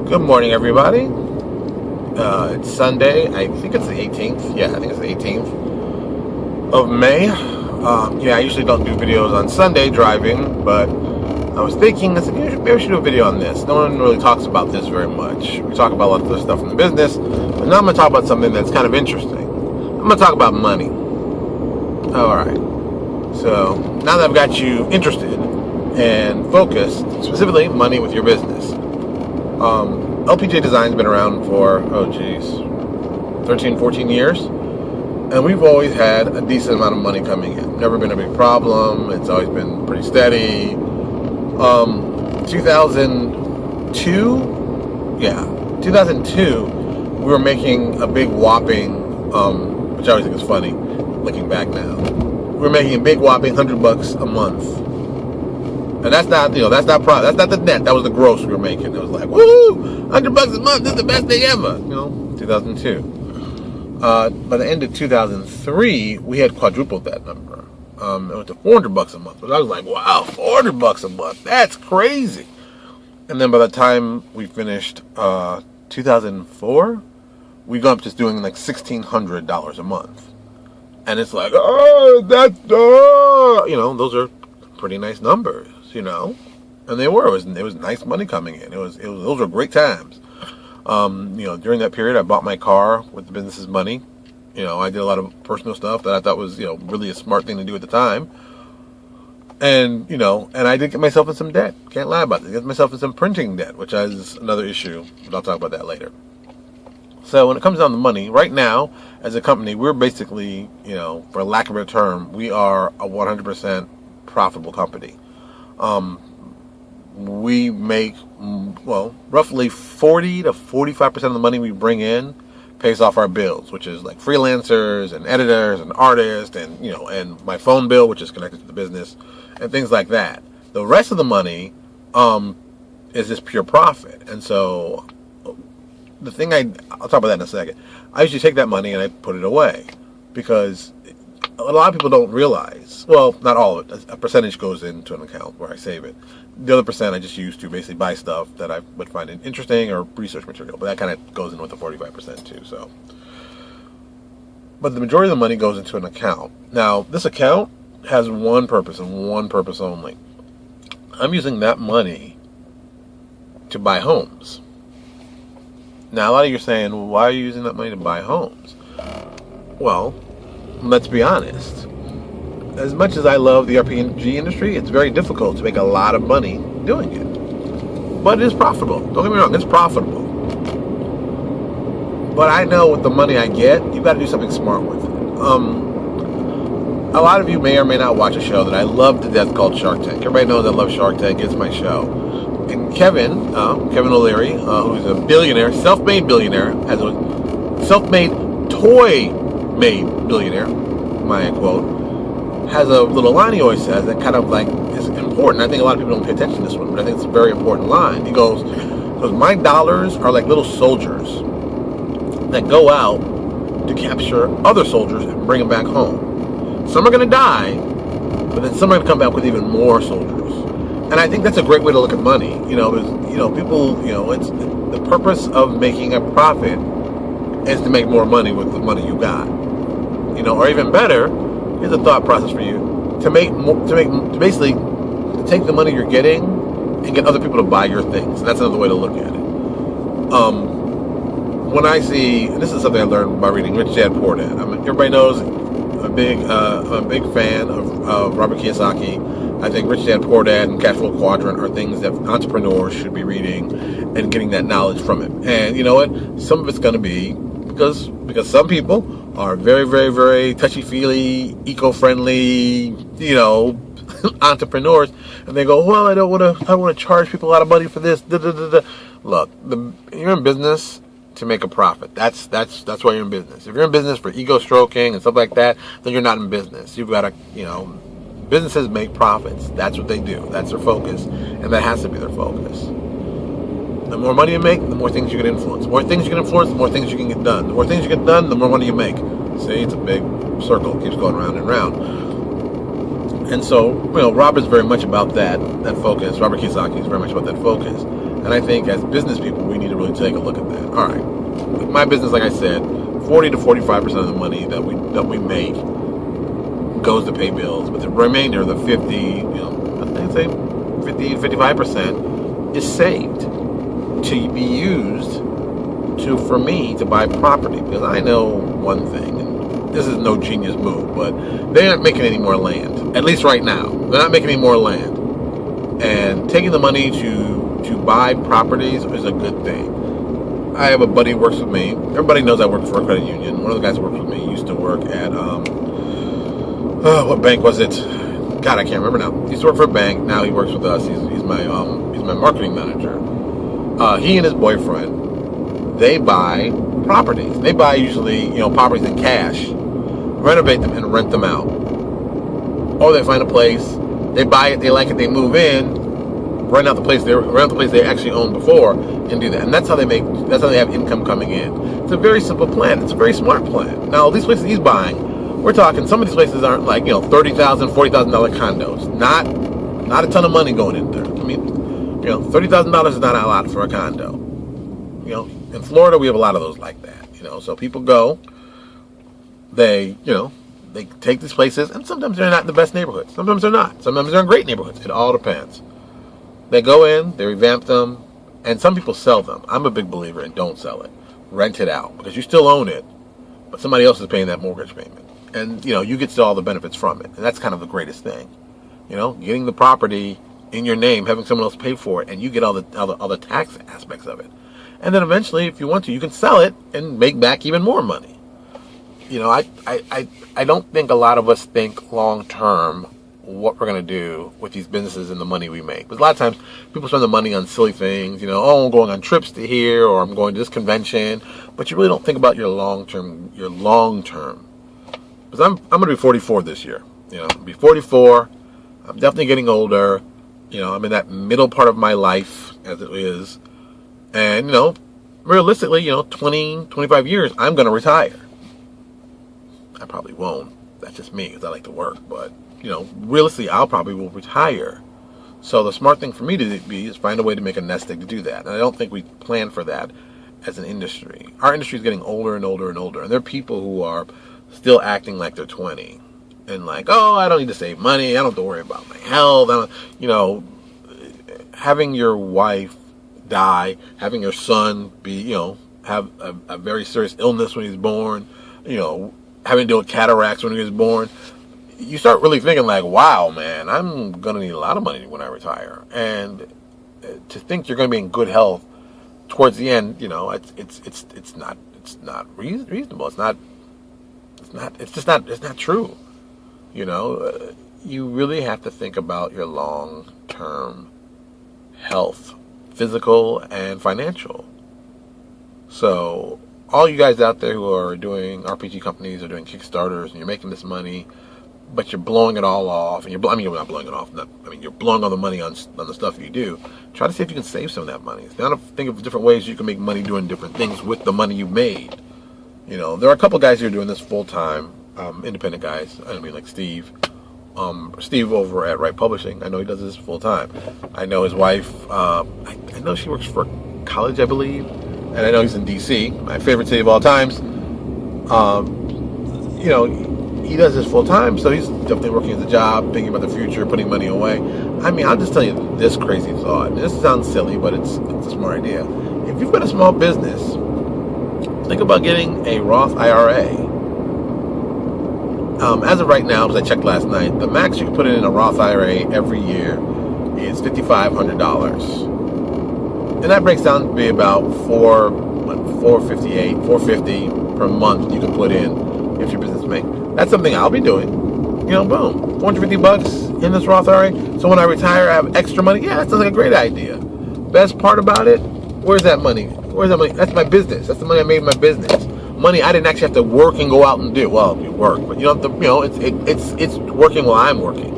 Good morning, everybody. It's Sunday. I think it's the 18th. Yeah, I think it's the 18th of May. I usually don't do videos on Sunday driving, but I was thinking, maybe I should do a video on this. No one really talks about this very much. We talk about a lot of this stuff in the business, but now I'm going to talk about something that's kind of interesting. I'm going to talk about money. Alright. So, now that I've got you interested and focused, specifically money with your business. LPJ Design's been around for, 13, 14 years. And we've always had a decent amount of money coming in. Never been a big problem. It's always been pretty steady. 2002, we were making a big whopping, which I always think is funny, looking back now. We were making a big whopping $100 a month. And that's not, that's not the net. That was the gross we were making. It was like, woo, $100 a month. This is the best thing ever. 2002. By the end of 2003, we had quadrupled that number. It went to $400 a month. But I was like, wow, $400 a month. That's crazy. And then by the time we finished 2004, we got up to doing like $1,600 a month. And it's like, those are pretty nice numbers. And they were. It was nice money coming in. Those were great times. During that period, I bought my car with the business's money. I did a lot of personal stuff that I thought was, really a smart thing to do at the time. And I did get myself in some debt. Can't lie about it. Get myself in some printing debt, which is another issue, but I'll talk about that later. So when it comes down to money, right now, as a company, we're basically, for lack of a term, we are a 100% profitable company. We make, roughly 40 to 45% of the money we bring in pays off our bills, which is like freelancers and editors and artists and, and my phone bill, which is connected to the business and things like that. The rest of the money, is just pure profit. And so the thing I'll talk about that in a second. I usually take that money and I put it away because a lot of people don't realize, well, not all of it, a percentage goes into an account where I save it. The other percent I just use to basically buy stuff that I would find interesting or research material, but that kind of goes in with the 45% too. So, but the majority of the money goes into an account. Now, this account has one purpose and one purpose only. I'm using that money to buy homes. Now, a lot of you are saying, well, why are you using that money to buy homes? Well, let's be honest. As much as I love the RPG industry, it's very difficult to make a lot of money doing it. But it is profitable. Don't get me wrong, it's profitable. But I know with the money I get, you've got to do something smart with it. A lot of you may or may not watch a show that I love to death called Shark Tank. Everybody knows I love Shark Tank. It's my show. And Kevin O'Leary, who's a billionaire, self-made billionaire, has a self-made toy-made billionaire, my quote, has a little line he always says that kind of like is important. I think a lot of people don't pay attention to this one, but I think it's a very important line. He goes, my dollars are like little soldiers that go out to capture other soldiers and bring them back home. Some are going to die, but then some are going to come back with even more soldiers. And I think that's a great way to look at money. People, it's the purpose of making a profit is to make more money with the money you got. Or even better, here's a thought process for you: to basically take the money you're getting and get other people to buy your things. That's another way to look at it. When I see, and this is something I learned by reading Rich Dad Poor Dad. Everybody knows I'm a big fan of Robert Kiyosaki. I think Rich Dad Poor Dad and Cash Flow Quadrant are things that entrepreneurs should be reading and getting that knowledge from it. And you know what? Some of it's going to be because some people are very, very, very touchy-feely, eco-friendly, entrepreneurs, and they go, well, I don't want to charge people a lot of money for this. Look, you're in business to make a profit. That's why you're in business. If you're in business for ego stroking and stuff like that, then you're not in business. You've got to, businesses make profits. That's what they do. That's their focus, and that has to be their focus. The more money you make, the more things you can influence. The more things you can influence, the more things you can get done. The more things you get done, the more money you make. See, it's a big circle. It keeps going round and round. And so, Rob is very much about that focus. Robert Kiyosaki is very much about that focus. And I think as business people, we need to really take a look at that. All right, with my business, like I said, 40 to 45% of the money that we make goes to pay bills, but the remainder, the 50, I'd say 50, 55% is saved to be used for me to buy property. Because I know one thing, and this is no genius move, but they aren't making any more land, at least right now. They're not making any more land. And taking the money to buy properties is a good thing. I have a buddy who works with me. Everybody knows I work for a credit union. One of the guys who works with me used to work at, what bank was it? God, I can't remember now. He used to work for a bank. Now he works with us. He's my marketing manager. He and his boyfriend, they buy properties. They buy usually, properties in cash, renovate them and rent them out. Or they find a place, they buy it, they like it, they move in, rent out the place they actually owned before, and do that. And that's how they have income coming in. It's a very simple plan. It's a very smart plan. Now, these places he's buying, we're talking, some of these places aren't like, $30,000, $40,000 condos. Not a ton of money going in there. I mean, $30,000 is not a lot for a condo. In Florida, we have a lot of those like that. So people go, they take these places, and sometimes they're not in the best neighborhoods. Sometimes they're not. Sometimes they're in great neighborhoods. It all depends. They go in, they revamp them, and some people sell them. I'm a big believer in don't sell it. Rent it out, because you still own it, but somebody else is paying that mortgage payment. And, you get to all the benefits from it. And that's kind of the greatest thing. Getting the property in your name, having someone else pay for it, and you get all the tax aspects of it. And then eventually, if you want to, you can sell it and make back even more money. I don't think a lot of us think long term what we're going to do with these businesses and the money we make. Because a lot of times people spend the money on silly things, I'm going on trips to here, or I'm going to this convention, but you really don't think about your long term. Because I'm going to be 44 this year. I'll be 44. I'm definitely getting older. I'm in that middle part of my life as it is. And, realistically, 20, 25 years, I'm going to retire. I probably won't. That's just me, because I like to work. But, realistically, I'll probably will retire. So the smart thing for me to be is find a way to make a nest egg to do that. And I don't think we plan for that as an industry. Our industry is getting older and older and older. And there are people who are still acting like they're 20. And like, oh, I don't need to save money. I don't have to worry about my health. Having your wife die, having your son be, have a very serious illness when he's born, having to deal with cataracts when he was born, you start really thinking like, wow, man, I'm going to need a lot of money when I retire. And to think you're going to be in good health towards the end, it's not reasonable. It's not true. You really have to think about your long-term health, physical and financial. So all you guys out there who are doing RPG companies or doing Kickstarters and you're making this money, but you're blowing it all off, and you're not blowing it off. You're blowing all the money on the stuff you do. Try to see if you can save some of that money. Now, think of different ways you can make money doing different things with the money you made. There are a couple guys who are doing this full time, independent guys. Like Steve. Steve over at Wright Publishing. I know he does this full time. I know his wife. I know she works for college, I believe, and I know he's in D.C., my favorite city of all times. He does this full time, so he's definitely working as a job, thinking about the future, putting money away. I'll just tell you this crazy thought. And this sounds silly, but it's a smart idea. If you've got a small business, think about getting a Roth IRA. As of right now, because I checked last night, the max you can put in a Roth IRA every year is $5,500, and that breaks down to be about $450 per month you can put in if your business makes. That's something I'll be doing. Boom, $450 in this Roth IRA. So when I retire, I have extra money. Yeah, that sounds like a great idea. Best part about it, where's that money? That's my business. That's the money I made in my business. Money I didn't actually have to work and go out and do. Well, you work, but you don't have to. It's working while I'm working.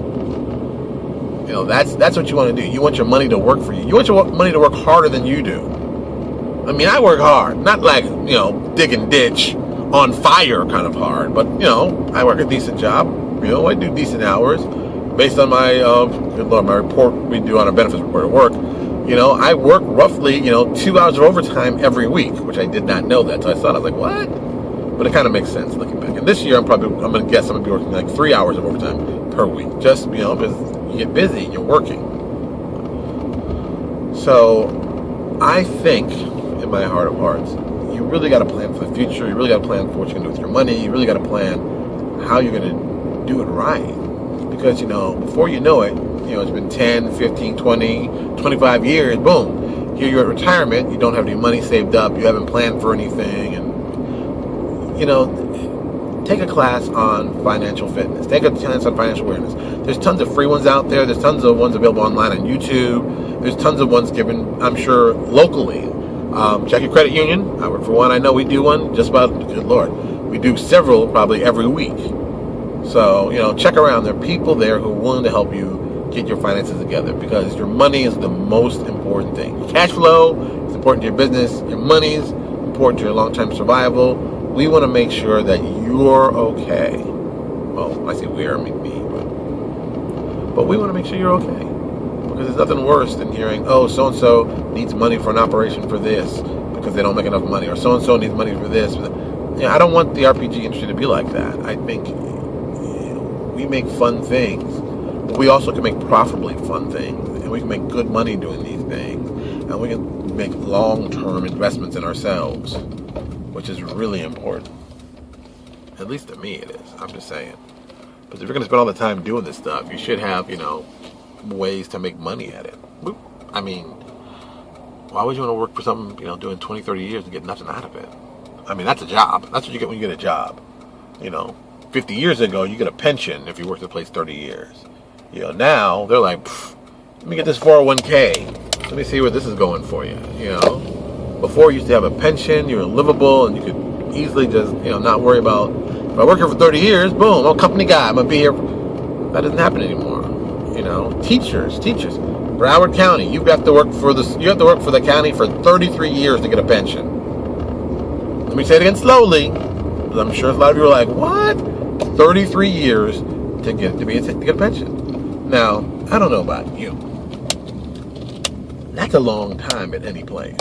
That's what you want to do. You want your money to work for you. You want your money to work harder than you do. I work hard, not like digging ditch on fire kind of hard, but I work a decent job. I do decent hours based on my my report we do on our benefits report at work. I work roughly, 2 hours of overtime every week, which I did not know that. So I thought, I was like, what? But it kind of makes sense looking back. And this year, I'm going to guess I'm going to be working like 3 hours of overtime per week. Just, because you get busy and you're working. So I think, in my heart of hearts, you really got to plan for the future. You really got to plan for what you're going to do with your money. You really got to plan how you're going to do it right. Because, before you know it, it's been 10, 15, 20, 25 years, boom. Here you're at retirement, you don't have any money saved up, you haven't planned for anything, and, take a class on financial fitness. Take a class on financial awareness. There's tons of free ones out there. There's tons of ones available online on YouTube. There's tons of ones given, I'm sure, locally. Check your credit union. I work for one. I know we do one just about, good Lord, we do several probably every week. So, check around. There are people there who are willing to help you get your finances together, because your money is the most important thing. Your cash flow is important to your business. Your money is important to your long-term survival. We want to make sure that you're okay. Well, I say we, I mean me, but we want to make sure you're okay, because there's nothing worse than hearing, oh, so-and-so needs money for an operation for this because they don't make enough money, or so-and-so needs money for this. I don't want the RPG industry to be like that. I think we make fun things, but we also can make profitably fun things, and we can make good money doing these things, and we can make long-term investments in ourselves, which is really important. At least to me it is. I'm just saying. Because if you're going to spend all the time doing this stuff, you should have, ways to make money at it. I mean, why would you want to work for something, doing 20, 30 years and get nothing out of it? I mean, that's a job. That's what you get when you get a job. 50 years ago, you get a pension if you worked at a place 30 years. Now, they're like, let me get this 401k. Let me see where this is going for you, Before, you used to have a pension, you were livable, and you could easily just, not worry about, if I work here for 30 years, boom, I'm a company guy, I'm going to be here. That doesn't happen anymore. Teachers. Broward County, you have to work for the county for 33 years to get a pension. Let me say it again slowly, because I'm sure a lot of you are like, what? 33 years to get a pension. Now, I don't know about you. That's a long time at any place.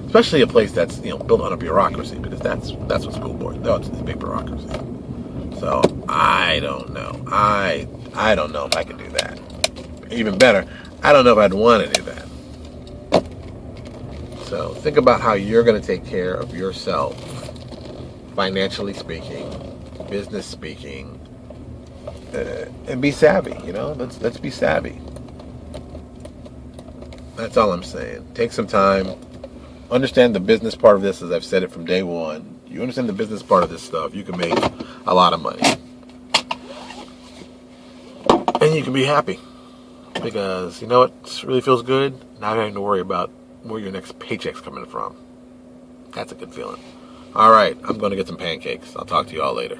Especially a place that's, built on a bureaucracy, because that's what school board, it's big bureaucracy. So, I don't know. I don't know if I could do that. Even better, I don't know if I'd want to do that. So, think about how you're going to take care of yourself, financially speaking, business speaking, and be savvy, let's be savvy. That's all I'm saying. Take some time. Understand the business part of this, as I've said it from day one. You understand the business part of this stuff, you can make a lot of money. And you can be happy. Because, you know what really feels good? Not having to worry about where your next paycheck's coming from. That's a good feeling. All right, I'm going to get some pancakes. I'll talk to you all later.